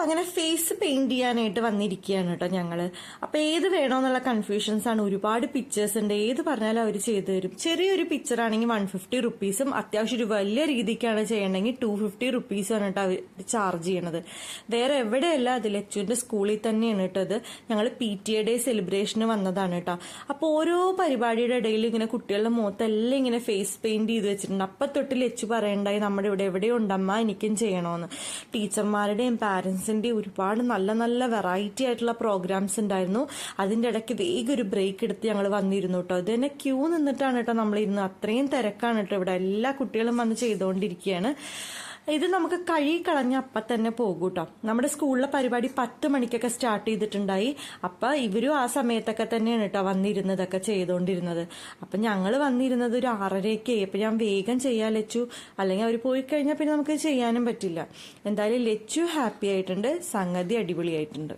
അങ്ങനെ face paint ചെയ്യാനായിട്ട് വന്നിരിക്കുകയാണ് കേട്ടോ ഞങ്ങള്. അപ്പൊ ഏത് വേണോന്നുള്ള കൺഫ്യൂഷൻസ് ആണ്. ഒരുപാട് പിക്ചേഴ്സ് ഉണ്ട്, ഏത് പറഞ്ഞാലും അവർ ചെയ്തു തരും. ചെറിയൊരു പിക്ചർ ആണെങ്കിൽ 150 റുപ്പീസും അത്യാവശ്യം ഒരു വലിയ രീതിക്കാണ് ചെയ്യണമെങ്കിൽ 250 റുപ്പീസാണ് കേട്ടോ അവർ ചാർജ് ചെയ്യണത്. വേറെ എവിടെയല്ല, അത് ലച്ചുവിന്റെ സ്കൂളിൽ തന്നെയാണ് കേട്ടോ. അത് ഞങ്ങൾ PTA ഡേ സെലിബ്രേഷന് വന്നതാണ് കേട്ടോ. അപ്പൊ ഓരോ പരിപാടിയുടെ ഇടയിൽ ഇങ്ങനെ കുട്ടികളുടെ മുഖത്തെല്ലാം ഇങ്ങനെ ഫേസ് പെയിന്റ് ചെയ്ത് വെച്ചിട്ടുണ്ട്. അപ്പൊ തൊട്ട് ലച്ചു പറയണ്ടായി നമ്മുടെ ഇവിടെ എവിടെയോ ഉണ്ടമ്മ എനിക്കും ചെയ്യണമെന്ന്. ടീച്ചർമാരുടെയും പാരന്റ്സിന്റെയും ഒരുപാട് നല്ല നല്ല വെറൈറ്റി ആയിട്ടുള്ള പ്രോഗ്രാംസ് ഉണ്ടായിരുന്നു. അതിന്റെ ഇടയ്ക്ക് വേഗം ഒരു ബ്രേക്ക് എടുത്ത് ഞങ്ങൾ വന്നിരുന്നു കേട്ടോ. ഇത് തന്നെ ക്യൂ നിന്നിട്ടാണ് കേട്ടോ നമ്മളിരുന്ന്. അത്രയും തിരക്കാണ് കേട്ടോ ഇവിടെ. എല്ലാ കുട്ടികളും വന്ന് ചെയ്തുകൊണ്ടിരിക്കുകയാണ്. ഇത് നമുക്ക് കളഞ്ഞ അപ്പം തന്നെ പോകും കേട്ടോ. നമ്മുടെ സ്കൂളിലെ പരിപാടി 10 മണിക്കൊക്കെ സ്റ്റാർട്ട് ചെയ്തിട്ടുണ്ടായി. അപ്പൊ ഇവരും ആ സമയത്തൊക്കെ തന്നെയാണ് കേട്ടോ വന്നിരുന്നതൊക്കെ ചെയ്തുകൊണ്ടിരുന്നത്. അപ്പൊ ഞങ്ങൾ വന്നിരുന്നത് ഒരു 6:30. അപ്പൊ ഞാൻ വേഗം ചെയ്യാൻ ലച്ചു, അല്ലെങ്കിൽ അവർ പോയി കഴിഞ്ഞാൽ പിന്നെ നമുക്ക് ചെയ്യാനും പറ്റില്ല. എന്തായാലും ലച്ചു ഹാപ്പി ആയിട്ടുണ്ട്, സംഗതി അടിപൊളിയായിട്ടുണ്ട്.